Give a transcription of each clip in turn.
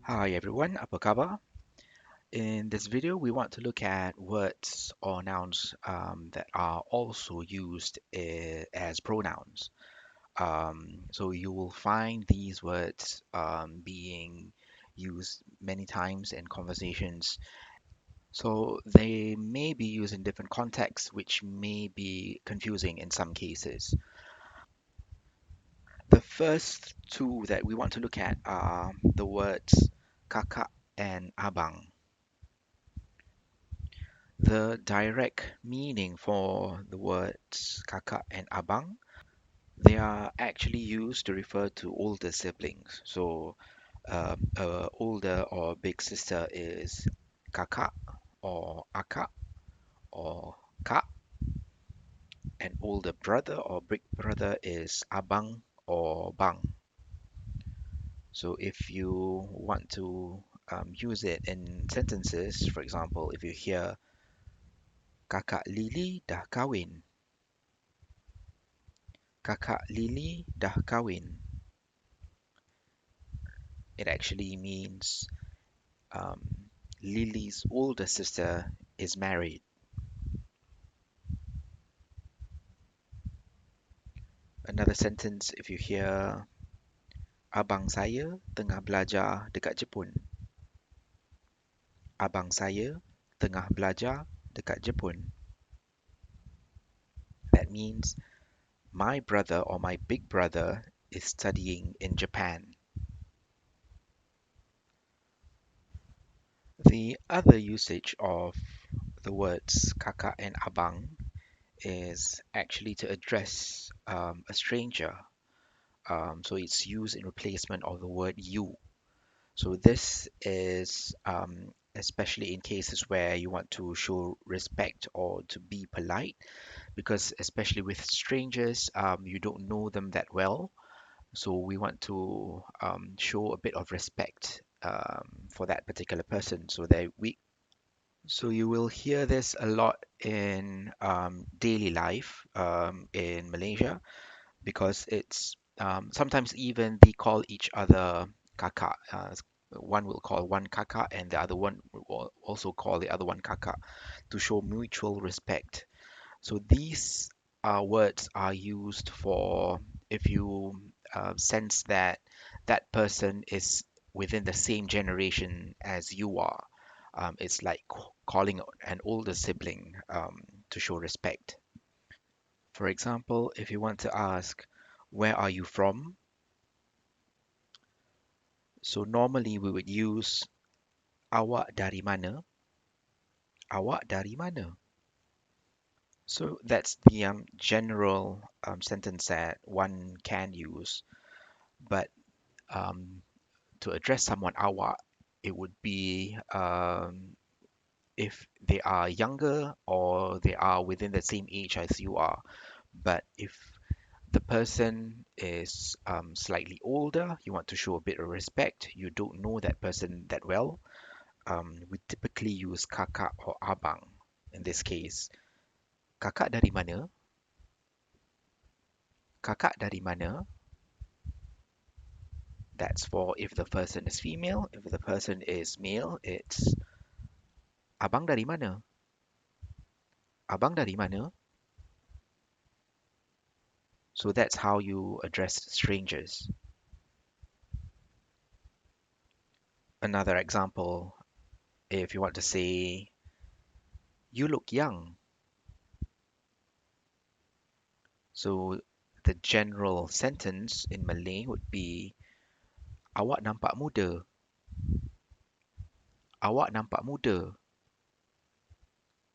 Hi everyone, apa khabar? In this video, we want to look at words or nouns that are also used as pronouns. So you will find these words being used many times in conversations. So they may be used in different contexts, which may be confusing in some cases. The first two that we want to look at are the words kakak and abang. The direct meaning for the words kakak and abang, they are actually used to refer to older siblings. So, older or big sister is kakak or akak or kak. An older brother or big brother is abang or bang. So, if you want to use it in sentences, for example, if you hear kakak Lily dah kawin, kakak Lily dah kawin. It actually means um, Lily's older sister is married. Another sentence, if you hear abang saya tengah belajar dekat Jepun. Abang saya tengah belajar dekat Jepun. That means my brother or my big brother is studying in Japan. The other usage of the words kakak and abang is actually to address a stranger. So it's used in replacement of the word you. So this is especially in cases where you want to show respect or to be polite, because especially with strangers, you don't know them that well. So we want to show a bit of respect for that particular person. So you will hear this a lot in daily life in Malaysia, because it's sometimes even they call each other kakak. One will call one kakak and the other one will also call the other one kakak to show mutual respect. So these words are used for if you sense that that person is within the same generation as you are. It's like calling an older sibling to show respect. For example, if you want to ask, where are you from? So normally we would use awak dari mana? Awak dari mana? So that's the general sentence that one can use. But um, to address someone awak, it would be if they are younger or they are within the same age as you are. But if the person is slightly older, you want to show a bit of respect, you don't know that person that well, we typically use kakak or abang in this case. Kakak dari mana? Kakak dari mana? That's for if the person is female. If the person is male, it's abang dari mana? Abang dari mana? So that's how you address strangers. Another example, if you want to say, you look young. So the general sentence in Malay would be, awak nampak muda. Awak nampak muda.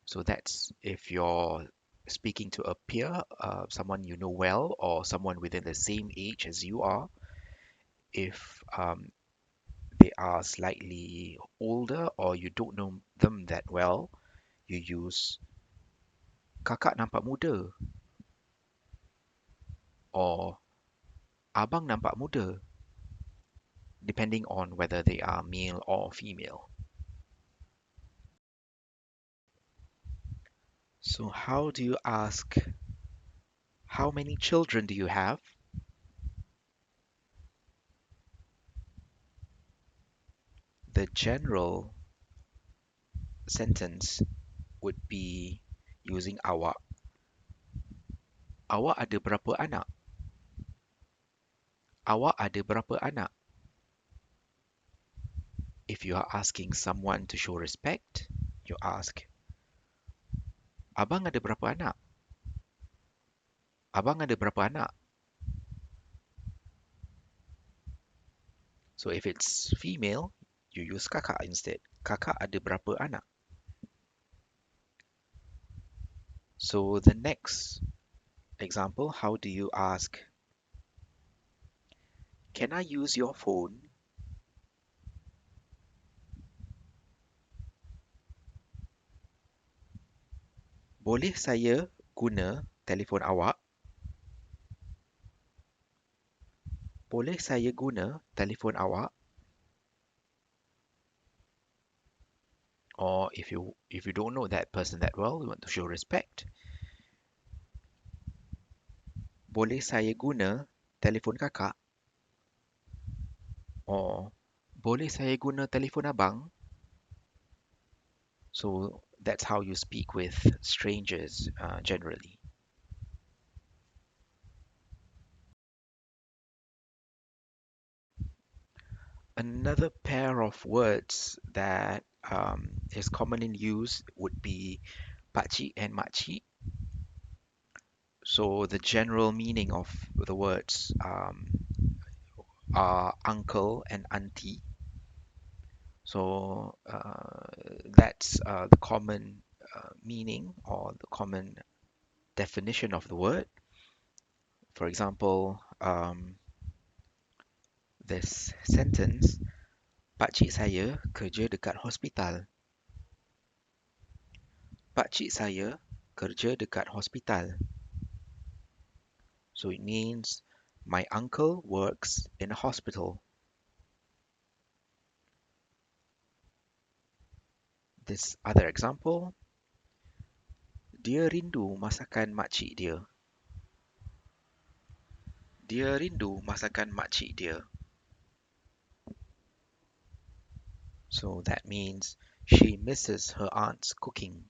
So that's if you're speaking to a peer, someone you know well, or someone within the same age as you are. If they are slightly older or you don't know them that well, you use kakak nampak muda or abang nampak muda, depending on whether they are male or female. So how do you ask, how many children do you have? the general sentence would be using awak. Awak ada berapa anak? Awak ada berapa anak? If you are asking someone to show respect, you ask, Abang ada berapa anak? Abang ada berapa anak? So if it's female, you use kakak instead. Kakak ada berapa anak? So the next example, how do you ask, can I use your phone? Boleh saya guna telefon awak? Boleh saya guna telefon awak? Or if you don't know that person that well, you want to show respect. Boleh saya guna telefon kakak? Or boleh saya guna telefon abang? So that's how you speak with strangers generally. Another pair of words that is commonly used would be pakcik and makcik. So the general meaning of the words are uncle and auntie. So that's the common meaning or the common definition of the word. For example, this sentence, pakcik saya kerja dekat hospital. Pakcik saya kerja dekat hospital. So it means my uncle works in a hospital. This other example, dia rindu masakan makcik dia. Dia rindu masakan makcik dia. So that means she misses her aunt's cooking.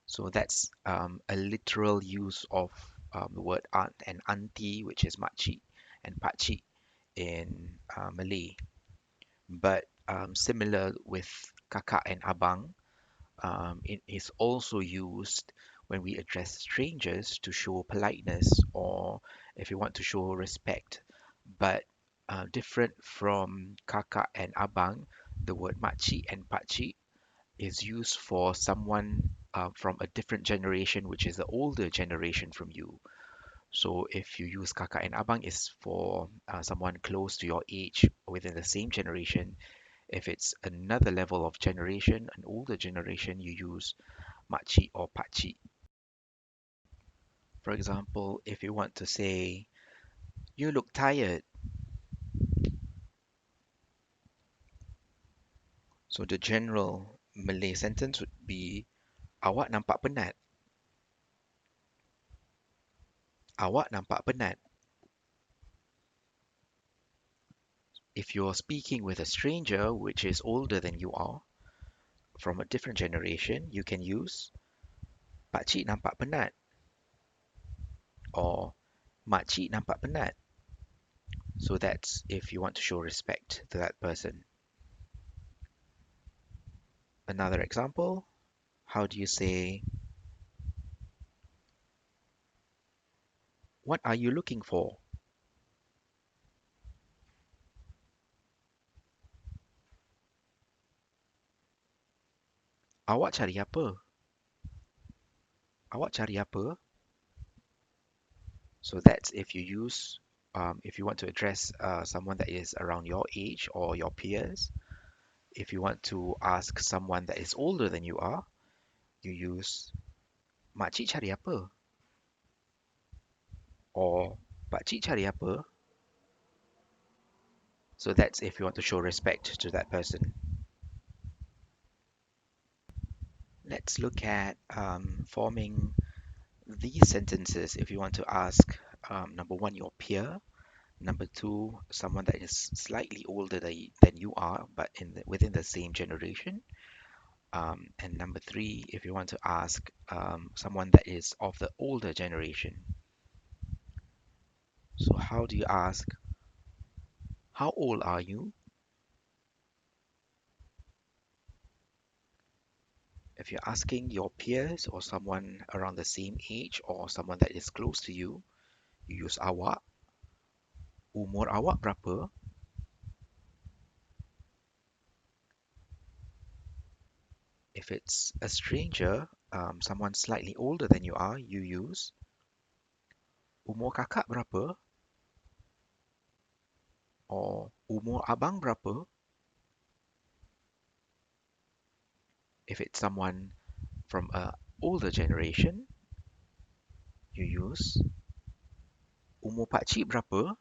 So that's a literal use of the word aunt and auntie, which is makcik, and pakcik in Malay. But similar with kakak and abang, it is also used when we address strangers to show politeness or if you want to show respect. But different from kakak and abang, the word makcik and pakcik is used for someone from a different generation, which is the older generation from you. So if you use kakak and abang, it's for someone close to your age within the same generation. If it's another level of generation, an older generation, you use makcik or pakcik. For example, if you want to say, you look tired. So the general Malay sentence would be, awak nampak penat. Awak nampak penat. If you're speaking with a stranger, which is older than you are, from a different generation, you can use pakcik nampak penat or makcik nampak penat. So that's if you want to show respect to that person. Another example, how do you say, what are you looking for? Awak cari apa? Awak cari apa? So that's if you use, if you want to address someone that is around your age or your peers. If you want to ask someone that is older than you are, you use makcik cari apa? Or pakcik cari apa? So that's if you want to show respect to that person. Let's look at forming these sentences if you want to ask, number one, your peer, Number two, someone that is slightly older than you are, but within the same generation. And number three, if you want to ask someone that is of the older generation. So how do you ask, how old are you? If you're asking your peers or someone around the same age or someone that is close to you, you use awak. Umur awak berapa? If it's a stranger, someone slightly older than you are, you use umur kakak berapa? Or umur abang berapa? If it's someone from a older generation, you use umur pakcik berapa?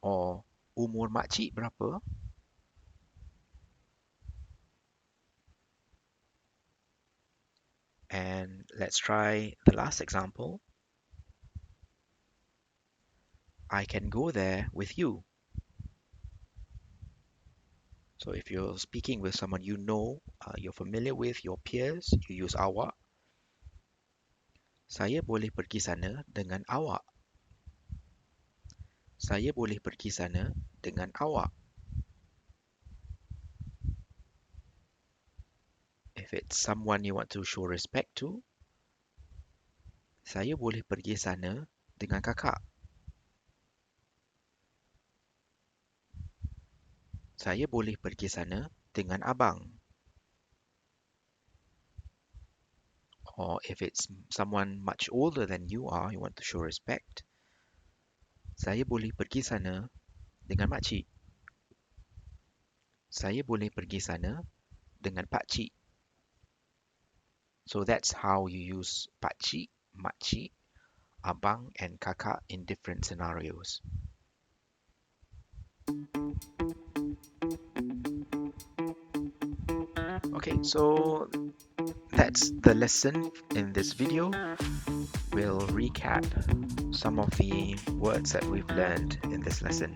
Or umur makcik berapa? And let's try the last example. I can go there with you. So if you're speaking with someone you know, you're familiar with, your peers, you use awak. Saya boleh pergi sana dengan awak. Saya boleh pergi sana dengan awak. If it's someone you want to show respect to, saya boleh pergi sana dengan kakak. Saya boleh pergi sana dengan abang. Or if it's someone much older than you are, you want to show respect, saya boleh pergi sana dengan makcik. Saya boleh pergi sana dengan pakcik. So that's how you use pakcik, makcik, abang, and kakak in different scenarios. Okay, so that's the lesson in this video. We'll recap some of the words that we've learned in this lesson.